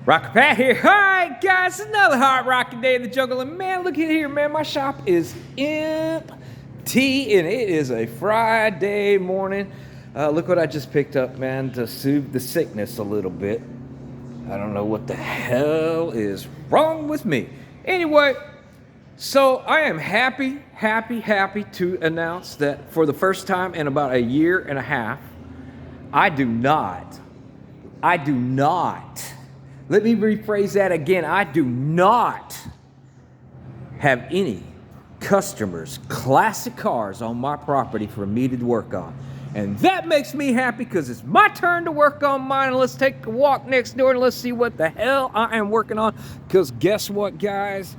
Rocker Pat here. Alright guys, another hot rocking day in the jungle. And man, look at here, man. My shop is empty and it is a Friday morning. Look what I just picked up, man, to soothe the sickness a little bit. I don't know what the hell is wrong with me. Anyway, so I am happy to announce that for the first time in about a year and a half, I do not, let me rephrase that again. I do not have any customers, classic cars on my property for me to work on. And that makes me happy because it's my turn to work on mine. And let's take a walk next door and let's see what the hell I am working on. Because guess what, guys?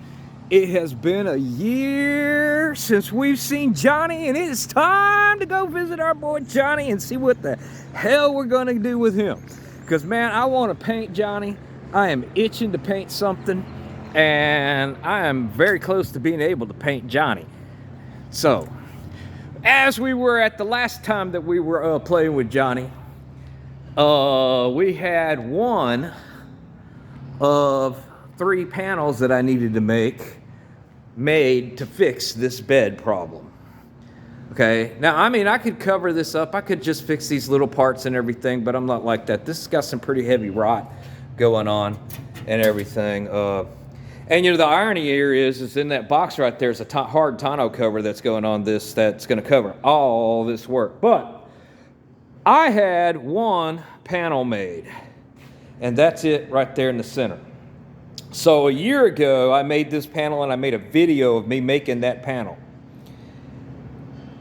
It has been a year since we've seen Johnny, and it is time to go visit our boy Johnny and see what the hell we're going to do with him. Because, man, I want to paint Johnny. I am itching to paint something, and I am very close to being able to paint Johnny. So, as we were at the last time that we were playing with Johnny, we had one of 3 panels that I needed to made to fix this bed problem. Okay, now, I mean, I could cover this up. I could just fix these little parts and everything, but I'm not like that. This has got some pretty heavy rot going on and everything. And, you know, the irony here is in that box right there is a hard tonneau cover that's going on this, that's going to cover all this work. But I had one panel made, and that's it right there in the center. So a year ago, I made this panel, and I made a video of me making that panel.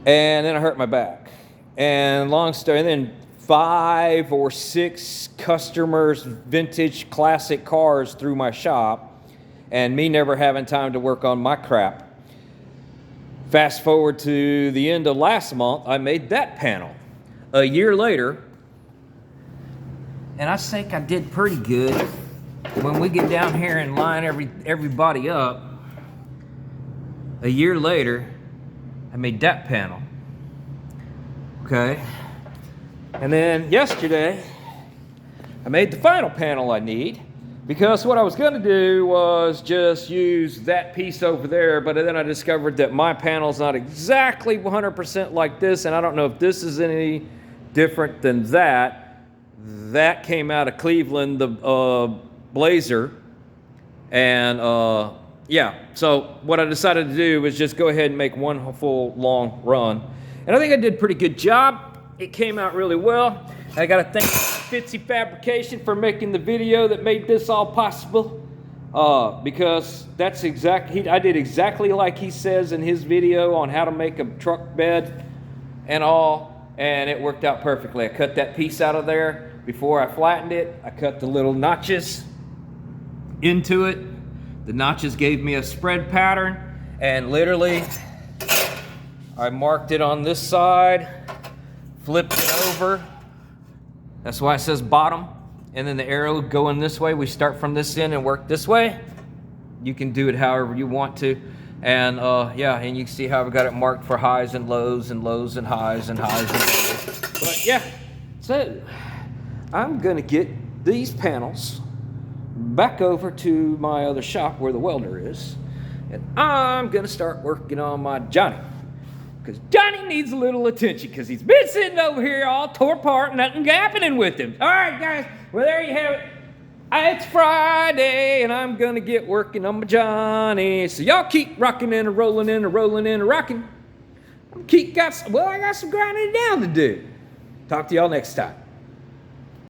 And then I hurt my back. And long story, and then 5 or 6 customers, vintage classic cars through my shop, and me never having time to work on my crap. Fast forward to the end of last month, I made that panel. A year later, and I think I did pretty good. When we get down here and line everybody up, a year later, I made that panel. Okay. And then yesterday, I made the final panel I need, because what I was going to do was just use that piece over there, but then I discovered that my panel's not exactly 100% like this, and I don't know if this is any different than that. That came out of Cleveland, the Blazer, and yeah, so what I decided to do was just go ahead and make one full long run, and I think I did a pretty good job. It came out really well. I got to thank Fitzees Fabrication for making the video that made this all possible, because that's I did exactly like he says in his video on how to make a truck bed and all, and it worked out perfectly. I cut that piece out of there before I flattened it. I cut the little notches into it. The notches gave me a spread pattern, and literally I marked it on this side, flipped it over. That's why it says bottom, and then the arrow going this way. We start from this end and work this way. You can do it however you want to, and yeah, and you can see how I've got it marked for highs and lows and lows and highs and highs and lows. But yeah, so I'm gonna get these panels back over to my other shop where the welder is, and I'm gonna start working on my Johnny, because Johnny needs a little attention, because he's been sitting over here all tore apart, nothing happening with him. All right, guys, well, there you have it. It's Friday, and I'm gonna get working on my Johnny. So y'all keep rocking and rolling and rolling and rocking. I got some grinding down to do. Talk to y'all next time.